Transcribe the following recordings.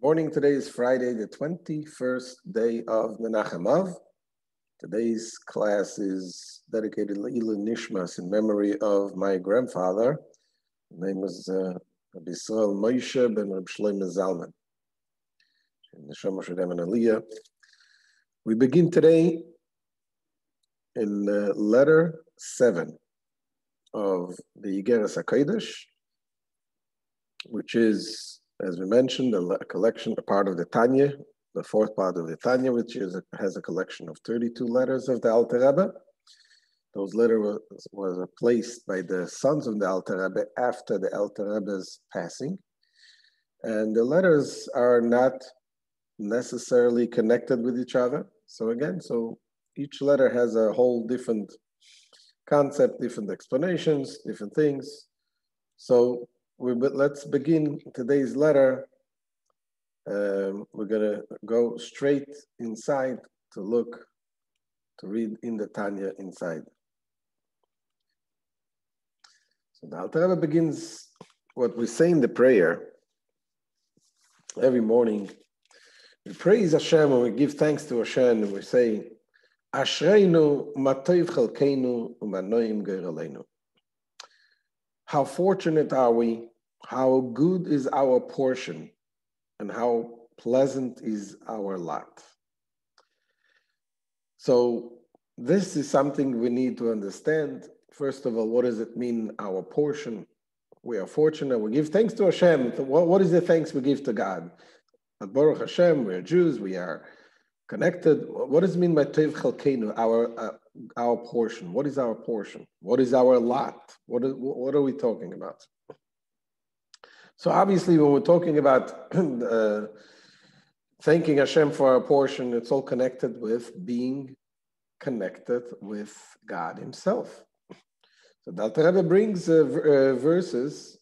Morning. Today is Friday, the 21st day of Mנחem. Today's class is dedicated to illumines in memory of my grandfather. His name was Rabbi Shlomo ben Rabbi Shlomo Zalman. We begin today in letter 7 of the Igeret Hakodesh, which is, as we mentioned, a collection, a part of the Tanya, the fourth part of the Tanya, which has a collection of 32 letters of the Alter Rebbe. Those letters were placed by the sons of the Alter Rebbe after the Alter Rebbe's passing. And the letters are not necessarily connected with each other. So each letter has a whole different concept, different explanations, different things. So let's begin today's letter. We're going to go straight inside to read in the Tanya inside. So the Alter Rebbe begins what we say in the prayer every morning. We praise Hashem and we give thanks to Hashem and we say, Ashreinu matov chalkeinu umanoim geiraleinu. How fortunate are we, how good is our portion, and how pleasant is our lot. So this is something we need to understand. First of all, what does it mean, our portion? We are fortunate, we give thanks to Hashem. What is the thanks we give to God? At Baruch Hashem, we are Jews, we are connected. What does it mean by Tov Chalkeinu, our portion? What is our portion? What is our lot? What are we talking about? So obviously, when we're talking about thanking Hashem for our portion, it's all connected with being connected with God Himself. So the Alter Rebbe brings verses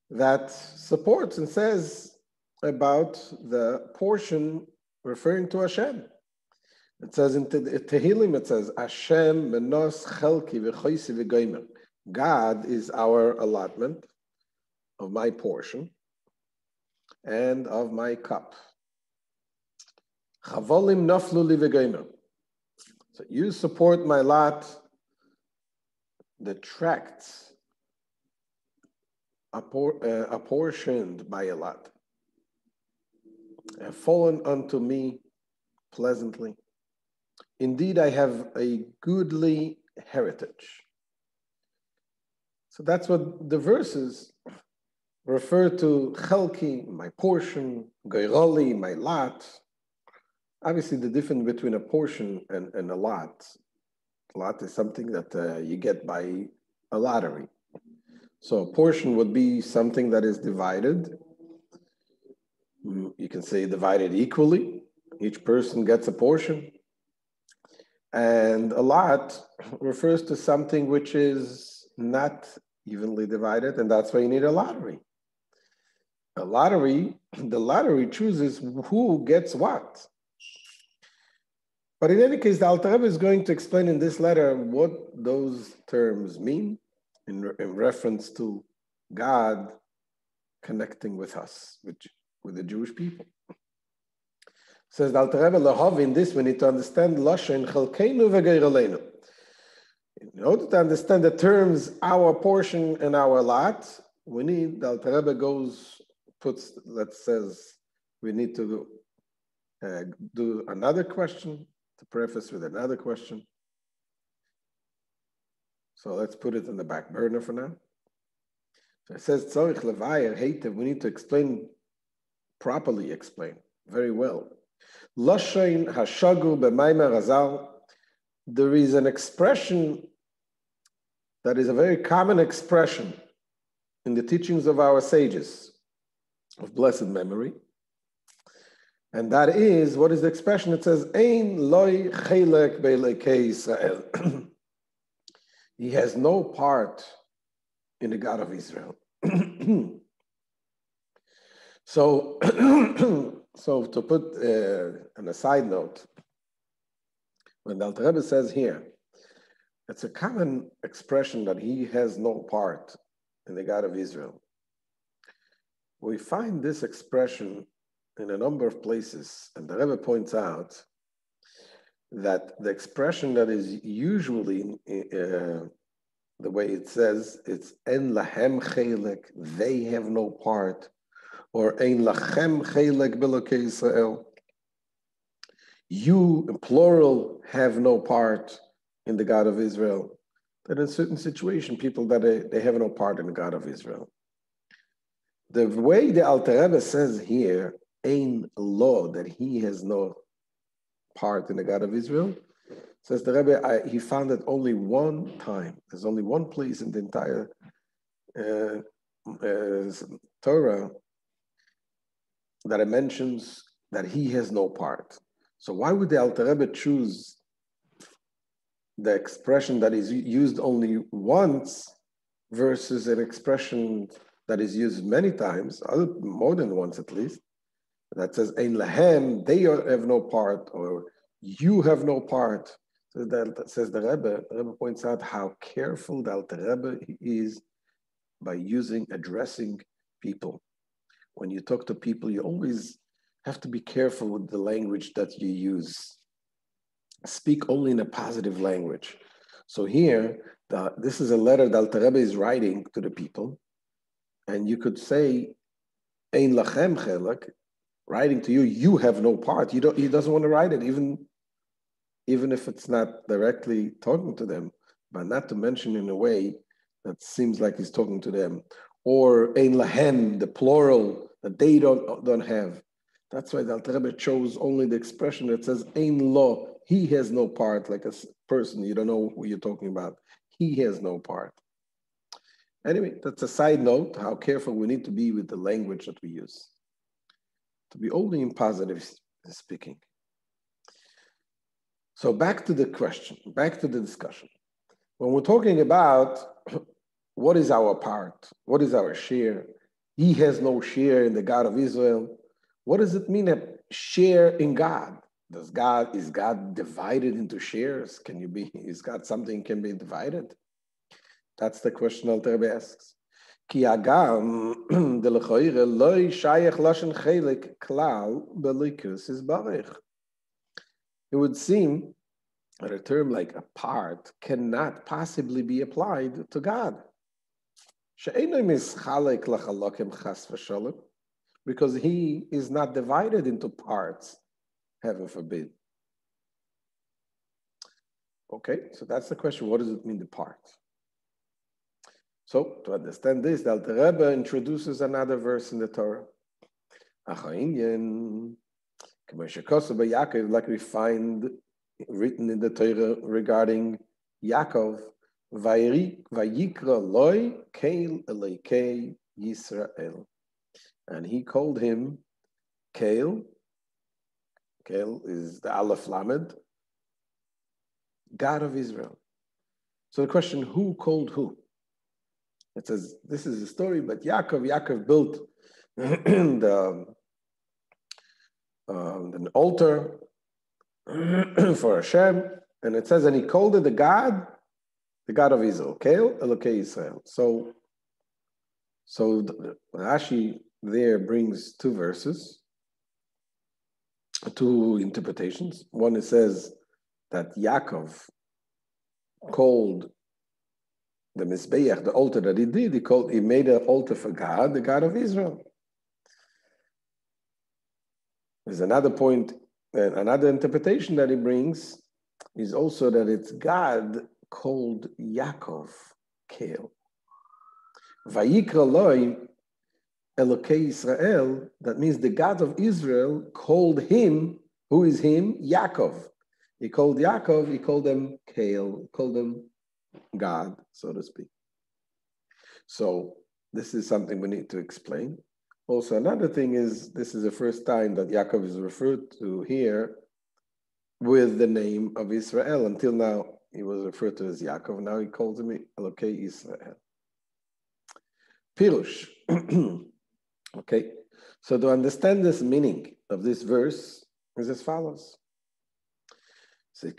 that supports and says about the portion referring to Hashem. It says in Tehillim, it says, Hashem menos chelki v'choisi v'goymer. God is our allotment of my portion and of my cup. Chavolim naflu li v'goymer. So you support my lot. The tracts apportioned by a lot have fallen unto me pleasantly. Indeed, I have a goodly heritage. So that's what the verses refer to. Chelki, my portion, goyroli, my lot. Obviously, the difference between a portion and a lot. A lot is something that you get by a lottery. So a portion would be something that is divided. You can say divided equally. Each person gets a portion. And a lot refers to something which is not evenly divided, and that's why you need a lottery. The lottery chooses who gets what. But in any case, the Alter Rebbe is going to explain in this letter what those terms mean in reference to God connecting with us, with the Jewish people. Says the Alter Rebbe, Lahov, in this we need to understand Lashon Chalkeinu v'Geiraleinu. In order to understand the terms our portion and our lot, we need, the Alter Rebbe says we need to do another question, to preface with another question. So let's put it in the back burner for now. So it says, Tzorich levayer heitev, we need to properly explain, very well. Lashon hashagur b'maimer Hazal, there is an expression that is a very common expression in the teachings of our sages of blessed memory. And that is, what is the expression? It says, Ein loy chelek be'elokei Israel. He has no part in the God of Israel. So to put on a side note, when the Alter Rebbe says here, it's a common expression that he has no part in the God of Israel. We find this expression in a number of places, and the Rebbe points out that the expression that is usually the way it says, it's en lahem chelek, they have no part, or ein lachem chelek belokei Israel. You, in plural, have no part in the God of Israel. That in certain situation, people that they have no part in the God of Israel. The way the Alter Rebbe says here, ein lo, that he has no part in the God of Israel, says the Rebbe, he found it only one time. There's only one place in the entire Torah that it mentions that he has no part. So why would the Alter Rebbe choose the expression that is used only once versus an expression that is used many times, more than once at least, that says, Ein lahem, they have no part, or you have no part. So that says the Rebbe points out how careful the Alter Rebbe is by addressing people. When you talk to people, you always have to be careful with the language that you use. Speak only in a positive language. So here, this is a letter that Alter Rebbe is writing to the people, and you could say, Ein lachem chelek, writing to you, you have no part. He doesn't want to write it, even if it's not directly talking to them, but not to mention in a way that seems like he's talking to them. Or ein lahem, the plural, that they don't have. That's why the Alter Rebbe chose only the expression that says ein lo, he has no part, like a person, you don't know who you're talking about. He has no part. Anyway, that's a side note, how careful we need to be with the language that we use. To be only in positive speaking. So back to the question, back to the discussion. When we're talking about what is our part, what is our share, he has no share in the God of Israel. What does it mean, a share in God? Is God divided into shares? Is God something can be divided? That's the question Alter Rebbe asks. Ki hagam delechoire loy shayach lashon chelik klal belikus is barich. It would seem that a term like a part cannot possibly be applied to God. She'eino mischalek lachalokim chas v'sholem, because he is not divided into parts, heaven forbid. Okay, so that's the question. What does it mean, the part? So, to understand this, the Alter Rebbe introduces another verse in the Torah. Like we find written in the Torah regarding Yaakov, Vayikra loy keil elekei Yisrael. And he called him Keil. Keil is the Aleph Lamed, God of Israel. So the question, who called who? It says, this is a story, but Yaakov built an altar for Hashem, and it says, and he called it the God of Israel, Keil Elokei Israel. So Rashi there brings two verses, two interpretations. One, it says that Yaakov called the Mizbeach, the altar that he did, he made an altar for God, the God of Israel. There's another point, another interpretation that he brings is also that it's God called Yaakov Keil. Vayikra loy Elokei Israel, that means the God of Israel called him, who is him? Yaakov. He called Yaakov, he called him Keil, called him God, so to speak. So this is something we need to explain. Also, another thing is, this is the first time that Yaakov is referred to here with the name of Israel. Until now, he was referred to as Yaakov. Now he calls him Elokei Israel. Pirush. Okay, so to understand this meaning of this verse is as follows. When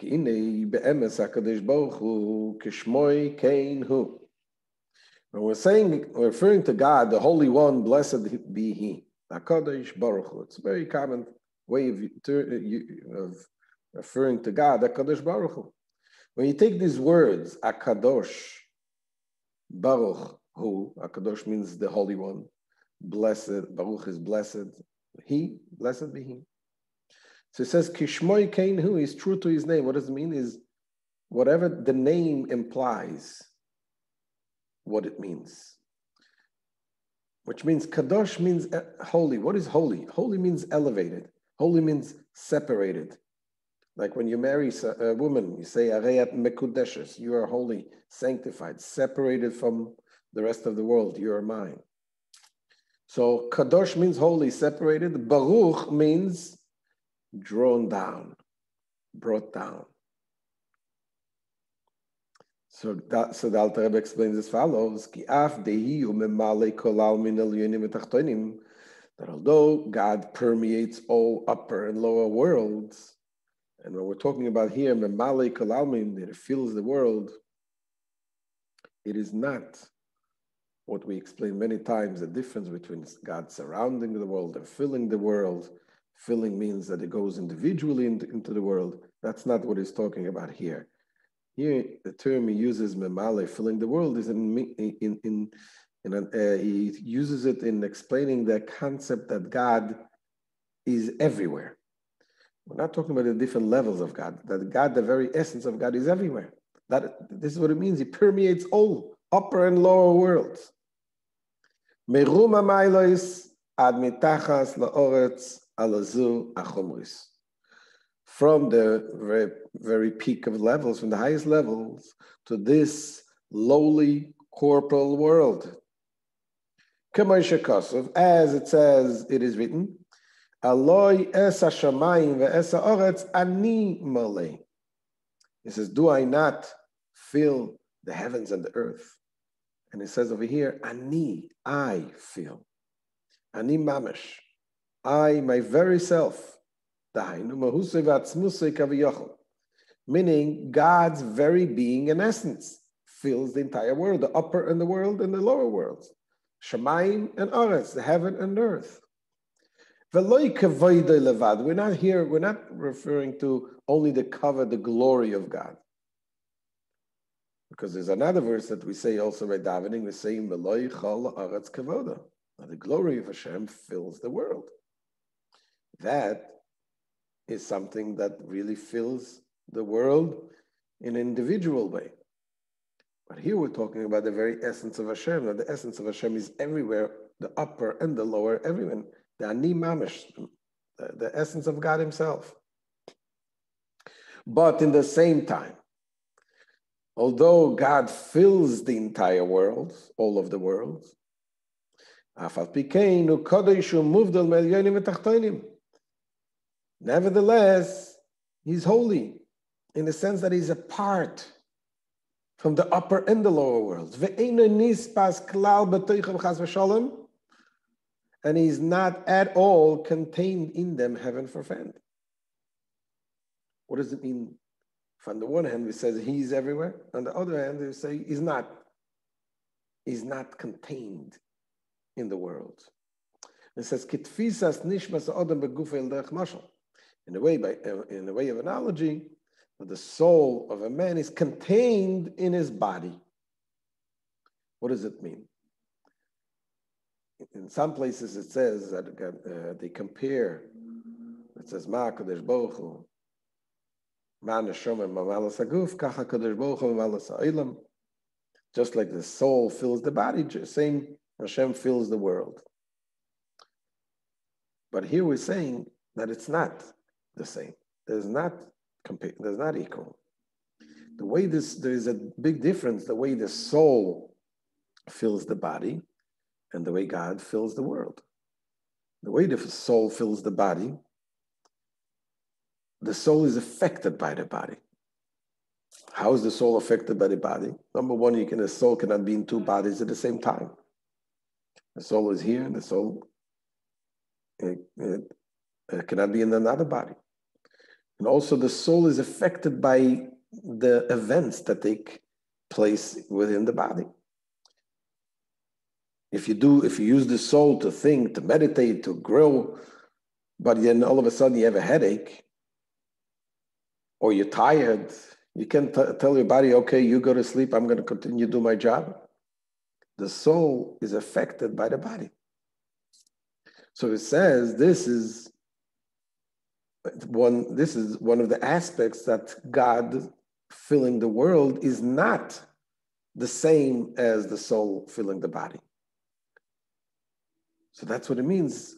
we're referring to God, the Holy One, blessed be He. Hakodesh Baruch Hu. It's a very common way of referring to God, Akadosh Baruch Hu. When you take these words, Akadosh Baruch Hu, Akadosh means the Holy One, blessed, Baruch is blessed, He, blessed be He. So it says, Kishmoi Kain Hu is true to His name. What does it mean? Is whatever the name implies, what it means. Which means Kadosh means holy. What is holy? Holy means elevated. Holy means separated. Like when you marry a woman, you say, Areyat Mekudeshes, you are holy, sanctified, separated from the rest of the world, you are mine. So Kadosh means holy, separated. Baruch means drawn down, brought down. So the Alter Rebbe explains as follows, that although God permeates all upper and lower worlds, and when we're talking about here, that it fills the world, it is not what we explained many times, the difference between God surrounding the world and filling the world. Filling means that it goes individually into the world. That's not what he's talking about here. Here, the term he uses, memale, filling the world, is he uses it in explaining the concept that God is everywhere. We're not talking about the different levels of God, that God, the very essence of God, is everywhere. This is what it means. He permeates all upper and lower worlds. Meruma mailois ad mitachas laoretz alazu achomris. From the very, very peak of levels, from the highest levels, to this lowly corporal world. As it says, it is written, Aloi es hashamayim ve'es ha'oretz ani malei. It says, do I not fill the heavens and the earth? And it says over here, ani, I fill. Ani mamash, I, my very self. Meaning God's very being and essence fills the entire world, the upper and the world and the lower worlds. Shamayim and Aretz, the heaven and earth. We're not here, we're not referring to only the cover, the glory of God. Because there's another verse that we say also by davening, we say, the glory of Hashem fills the world. That is something that really fills the world in an individual way. But here we're talking about the very essence of Hashem, that the essence of Hashem is everywhere, the upper and the lower, everywhere. The Ani Mamish, the essence of God Himself. But in the same time, although God fills the entire world, all of the worlds, nevertheless, He's holy in the sense that He's apart from the upper and the lower worlds. And He's not at all contained in them, heaven forfend. What does it mean? On the one hand, we say He's everywhere. On the other hand, we say He's not contained in the world. It says, in a way of analogy, the soul of a man is contained in his body. What does it mean? In some places it says that they compare. It says, Ma Kodesh Baruch Hu, Ma Neshama Mamalas Haguf, Kacha Kodesh Baruch Hu Mamalas Ha'ilam. Just like the soul fills the body, same Hashem fills the world. But here we're saying that it's not the same. There's not equal. The way there is a big difference, the way the soul fills the body and the way God fills the world. The way the soul fills the soul is affected by the body. How is the soul affected by the body? Number one, the soul cannot be in two bodies at the same time. The soul is here and the soul cannot be in another body. And also the soul is affected by the events that take place within the body. If you use the soul to think, to meditate, to grow, but then all of a sudden you have a headache, or you're tired, you can tell your body, okay, you go to sleep, I'm going to continue to do my job. The soul is affected by the body. So it says this is one of the aspects that God filling the world is not the same as the soul filling the body. So that's what it means.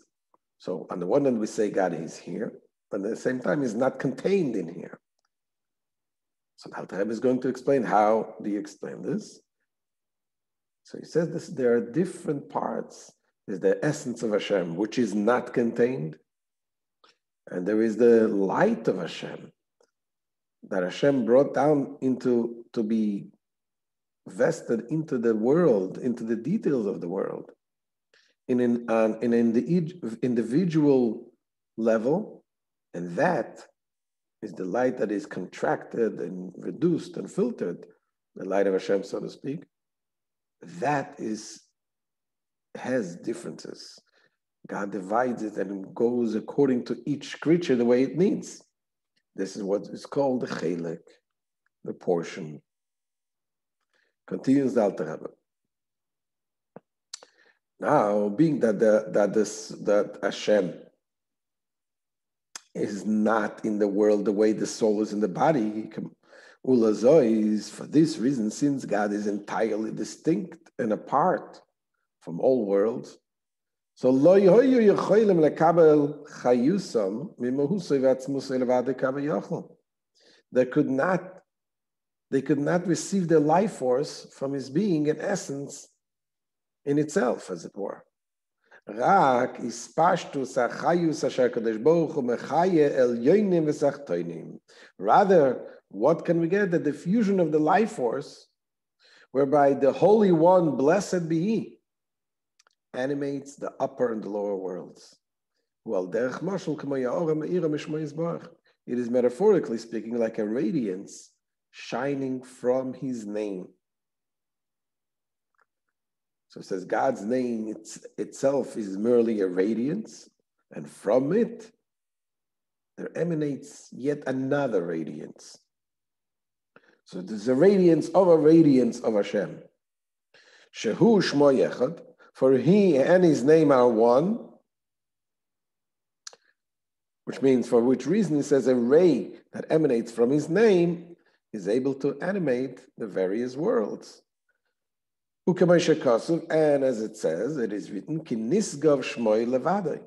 So on the one hand, we say God is here, but at the same time, he's not contained in here. So the Alter Rebbe is going to explain how do you explain this. So he says this, there are different parts. There's the essence of Hashem, which is not contained. And there is the light of Hashem, that Hashem brought down to be vested into the world, into the details of the world, in an individual level, and that is the light that is contracted and reduced and filtered, the light of Hashem, so to speak. That has differences. God divides it and goes according to each creature the way it needs. This is what is called the chelek, the portion. Continues the Alter Rebbe. Now, being that Hashem is not in the world the way the soul is in the body, for this reason, since God is entirely distinct and apart from all worlds, so they could not receive their life force from his being and essence in itself, as it were. Rather, what can we get? The diffusion of the life force, whereby the Holy One, blessed be He, animates the upper and the lower worlds. It is metaphorically speaking like a radiance shining from His name. So it says God's name itself is merely a radiance, and from it there emanates yet another radiance. So there's a radiance of Hashem. Shehu Shmo Yechad, for He and His name are one, which means for which reason He says a ray that emanates from His name is able to animate the various worlds. And as it says, it is written, Ki nisgav shmoi levadai.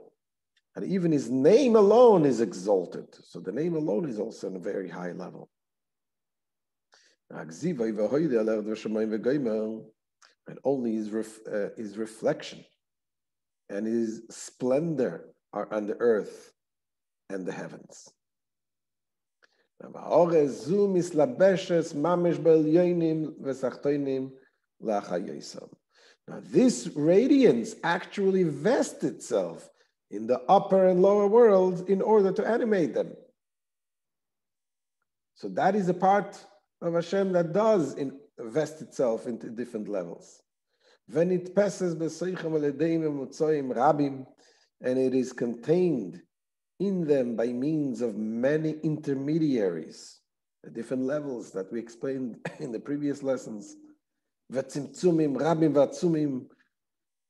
And even His name alone is exalted. So the name alone is also on a very high level. And only His reflection and His splendor are on the earth and the heavens. Now this radiance actually vests itself in the upper and lower worlds in order to animate them. So that is a part of Hashem that does invest itself into different levels. When it passes rabim, and it is contained in them by means of many intermediaries, the different levels that we explained in the previous lessons, v'tzimtzumim rabim v'atzumim,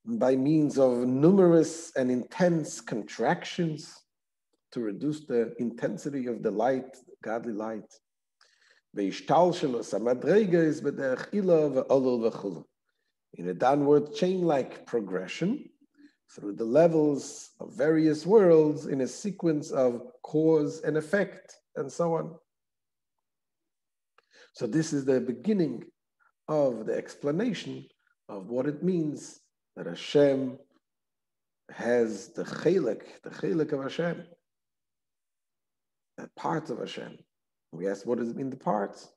by means of numerous and intense contractions to reduce the intensity of the light, godly light. In a downward chain-like progression through the levels of various worlds in a sequence of cause and effect, and so on. So this is the beginning of the explanation of what it means that Hashem has the chelek of Hashem, that part of Hashem. We asked, what does it mean, the parts?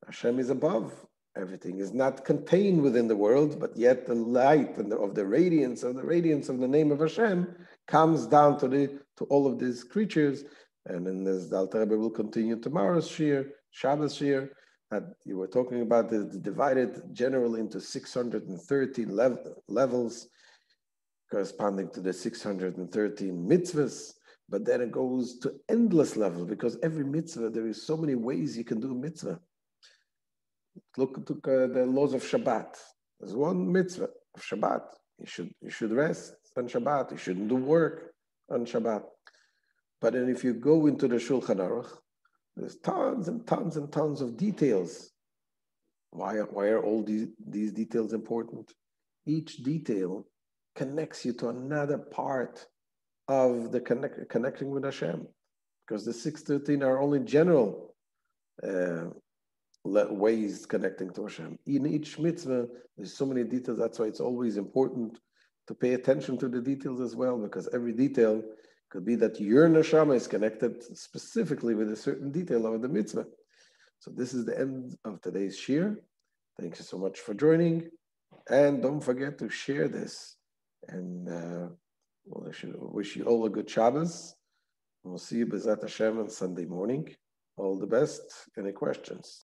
Hashem is above. Everything is not contained within the world, but yet the light and of the radiance of the name of Hashem comes down to all of these creatures. And then as the Alter Rebbe will continue tomorrow's Shir, Shabbos Shir, You were talking about the divided generally into 613 levels, corresponding to the 613 mitzvahs, but then it goes to endless levels because every mitzvah, there is so many ways you can do a mitzvah. Look at the laws of Shabbat. There's one mitzvah of Shabbat. You should rest on Shabbat. You shouldn't do work on Shabbat. But then if you go into the Shulchan Aruch, there's tons and tons and tons of details. Why are all these details important? Each detail connects you to another part of the connecting with Hashem, because the 613 are only general ways connecting to Hashem. In each mitzvah, there's so many details. That's why it's always important to pay attention to the details as well, because every detail could be that your neshama is connected specifically with a certain detail of the mitzvah. So this is the end of today's shir. Thank you so much for joining. And don't forget to share this. And I should wish you all a good Shabbos. We'll see you B'ezrat Hashem on Sunday morning. All the best. Any questions?